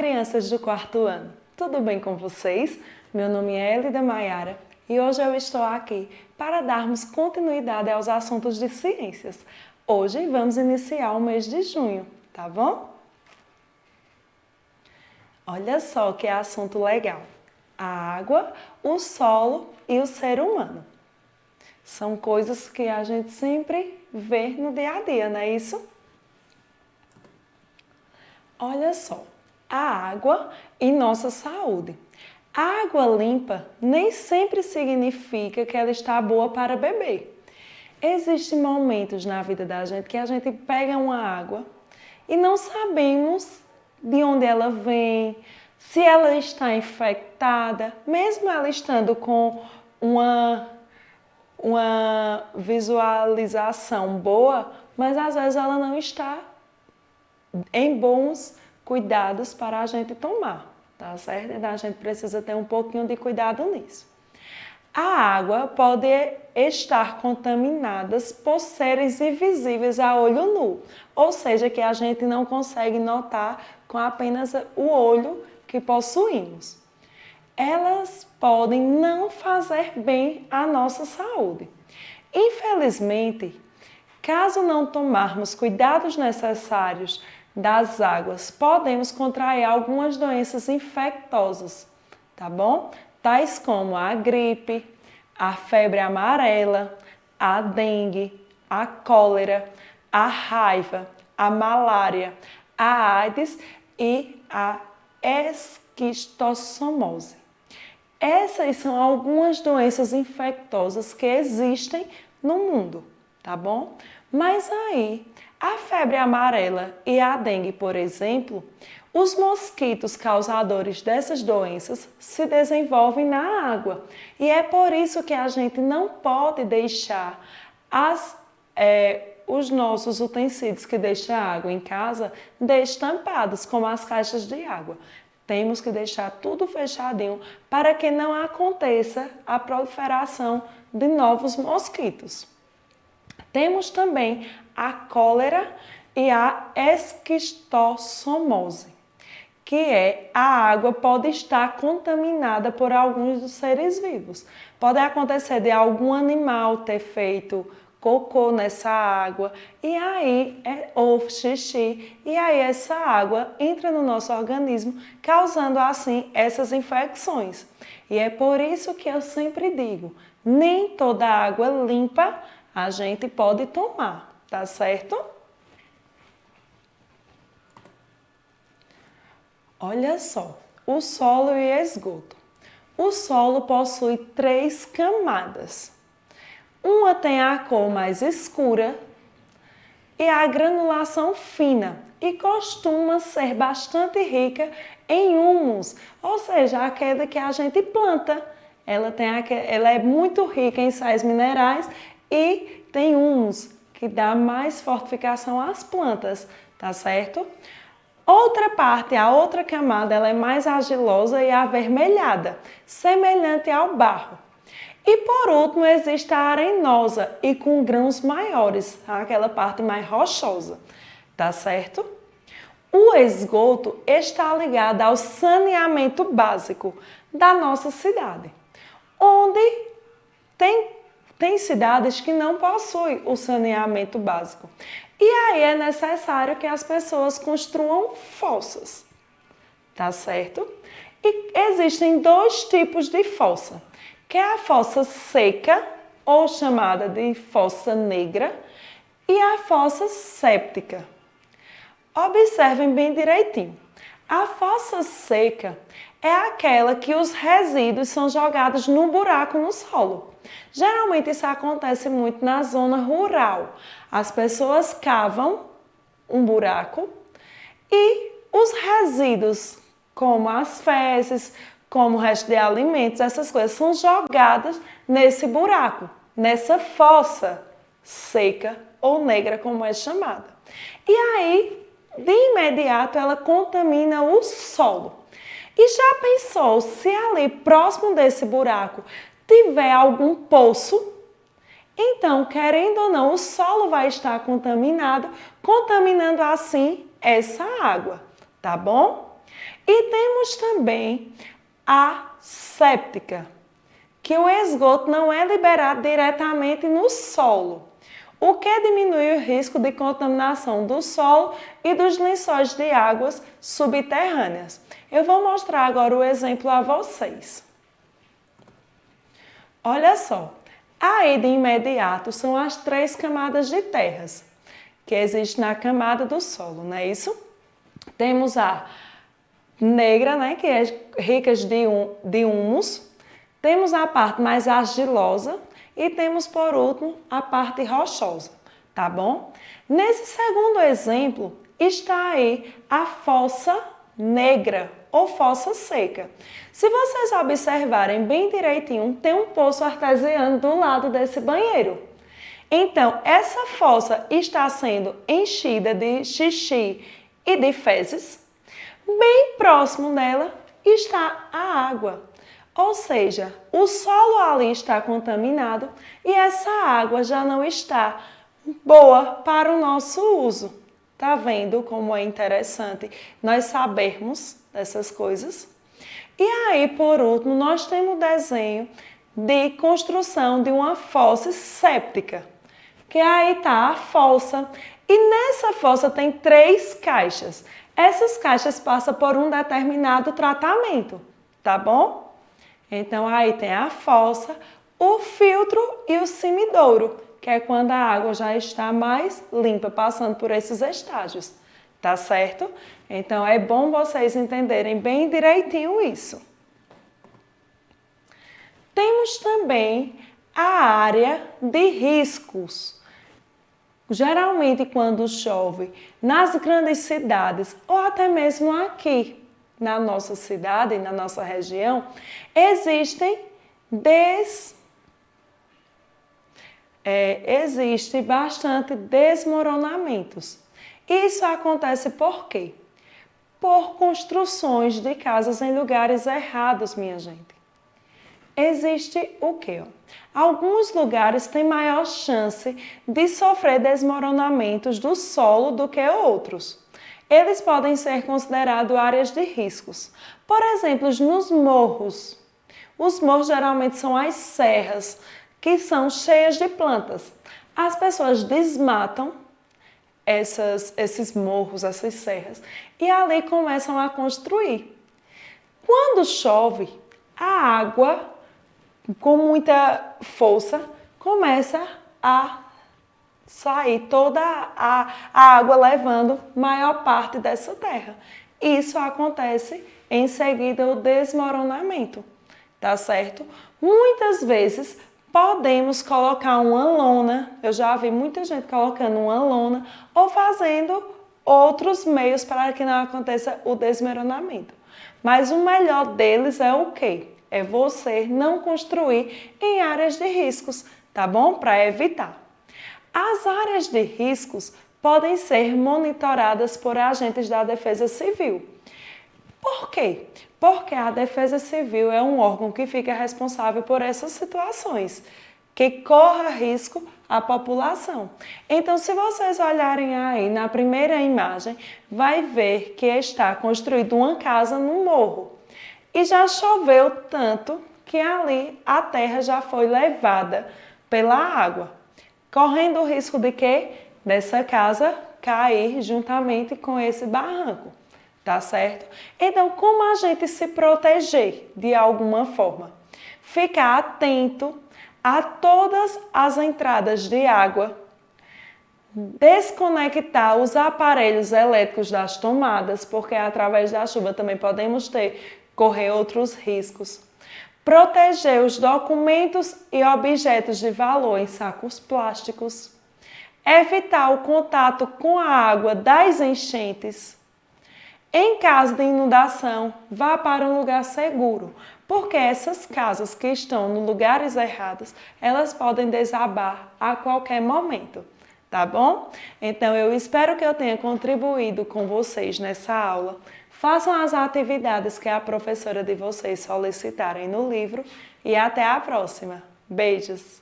crianças do quarto ano! Tudo bem com vocês? Meu nome é Elida Maiara e hoje eu estou aqui para darmos continuidade aos assuntos de ciências. Hoje vamos iniciar o mês de junho, tá bom? Olha só que assunto legal! A água, o solo e o ser humano. São coisas que a gente sempre vê no dia a dia, não é isso? Olha só, a água e nossa saúde. A água limpa nem sempre significa que ela está boa para beber. Existem momentos na vida da gente que a gente pega uma água e não sabemos de onde ela vem, se ela está infectada, mesmo ela estando com uma visualização boa, mas às vezes ela não está em bons cuidados para a gente tomar, tá certo? Então a gente precisa ter um pouquinho de cuidado nisso. A água pode estar contaminada por seres invisíveis a olho nu, ou seja, que a gente não consegue notar com apenas o olho que possuímos. Elas podem não fazer bem à nossa saúde. Infelizmente, caso não tomarmos cuidados necessários das águas, podemos contrair algumas doenças infectosas, tá bom? Tais como a gripe, a febre amarela, a dengue, a cólera, a raiva, a malária, a AIDS e a esquistossomose. Essas são algumas doenças infectosas que existem no mundo, tá bom? Mas aí, a febre amarela e a dengue, por exemplo, os mosquitos causadores dessas doenças se desenvolvem na água. E é por isso que a gente não pode deixar os nossos utensílios que deixam água em casa destampados, como as caixas de água. Temos que deixar tudo fechadinho para que não aconteça a proliferação de novos mosquitos. Temos também a cólera e a esquistossomose, que é a água pode estar contaminada por alguns dos seres vivos. Pode acontecer de algum animal ter feito cocô nessa água ou xixi, e aí essa água entra no nosso organismo, causando assim essas infecções. E é por isso que eu sempre digo, nem toda água limpa a gente pode tomar, tá certo? Olha só, o solo e esgoto. O solo possui 3 camadas. Uma tem a cor mais escura e a granulação fina e costuma ser bastante rica em humus, ou seja, aquela que a gente planta. Ela é muito rica em sais minerais e tem humus, que dá mais fortificação às plantas, tá certo? Outra parte, a outra camada, ela é mais argilosa e avermelhada, semelhante ao barro. E por último, existe a arenosa e com grãos maiores, aquela parte mais rochosa, tá certo? O esgoto está ligado ao saneamento básico da nossa cidade, onde tem cidades que não possuem o saneamento básico. E aí é necessário que as pessoas construam fossas, tá certo? E existem 2 tipos de fossa, que é a fossa seca, ou chamada de fossa negra, e a fossa séptica. Observem bem direitinho. A fossa seca é aquela que os resíduos são jogados num buraco no solo. Geralmente isso acontece muito na zona rural. As pessoas cavam um buraco e os resíduos, como as fezes, como o resto de alimentos, essas coisas são jogadas nesse buraco, nessa fossa seca ou negra, como é chamada. E aí, de imediato, ela contamina o solo. E já pensou se ali próximo desse buraco tiver algum poço? Então, querendo ou não, o solo vai estar contaminado, contaminando assim essa água, tá bom? E temos também a séptica, que o esgoto não é liberado diretamente no solo, o que diminui o risco de contaminação do solo e dos lençóis de águas subterrâneas. Eu vou mostrar agora o exemplo a vocês. Olha só, aí de imediato são as 3 camadas de terras que existem na camada do solo, não é isso? Temos a negra, né, que é rica de humus. Temos a parte mais argilosa e temos, por último, a parte rochosa, tá bom? Nesse segundo exemplo, está aí a fossa negra ou fossa seca. Se vocês observarem bem direitinho, tem um poço artesiano do lado desse banheiro. Então, essa fossa está sendo enchida de xixi e de fezes. Bem próximo dela está a água. Ou seja, o solo ali está contaminado e essa água já não está boa para o nosso uso. Tá vendo como é interessante nós sabermos dessas coisas? E aí, por último, nós temos o desenho de construção de uma fossa séptica, que aí está a fossa. E nessa fossa tem 3 caixas. Essas caixas passam por um determinado tratamento, tá bom? Então, aí tem a fossa, o filtro e o cimidouro, que é quando a água já está mais limpa, passando por esses estágios, tá certo? Então, é bom vocês entenderem bem direitinho isso. Temos também a área de riscos. Geralmente, quando chove nas grandes cidades, ou até mesmo aqui, na nossa cidade, na nossa região, existem bastante desmoronamentos. Isso acontece por quê? Por construções de casas em lugares errados, minha gente. Existe o quê? Alguns lugares têm maior chance de sofrer desmoronamentos do solo do que outros. Eles podem ser considerados áreas de riscos. Por exemplo, nos morros. Os morros geralmente são as serras, que são cheias de plantas. As pessoas desmatam esses morros, essas serras, e ali começam a construir. Quando chove, a água, com muita força, começa a sair toda a água levando maior parte dessa terra. Isso acontece em seguida o desmoronamento, tá certo? Muitas vezes podemos colocar uma lona, eu já vi muita gente colocando uma lona ou fazendo outros meios para que não aconteça o desmoronamento. Mas o melhor deles é o quê? É você não construir em áreas de riscos, tá bom? Para evitar. As áreas de riscos podem ser monitoradas por agentes da Defesa Civil. Por quê? Porque a Defesa Civil é um órgão que fica responsável por essas situações, que corra risco à população. Então, se vocês olharem aí na primeira imagem, vai ver que está construída uma casa no morro. E já choveu tanto que ali a terra já foi levada pela água, correndo o risco de quê? Dessa casa cair juntamente com esse barranco, tá certo? Então, como a gente se proteger de alguma forma? Ficar atento a todas as entradas de água, desconectar os aparelhos elétricos das tomadas, porque através da chuva também podemos correr outros riscos. Proteger os documentos e objetos de valor em sacos plásticos. Evitar o contato com a água das enchentes. Em caso de inundação, vá para um lugar seguro, porque essas casas que estão em lugares errados, elas podem desabar a qualquer momento, tá bom? Então, eu espero que eu tenha contribuído com vocês nessa aula. Façam as atividades que a professora de vocês solicitarem no livro e até a próxima. Beijos!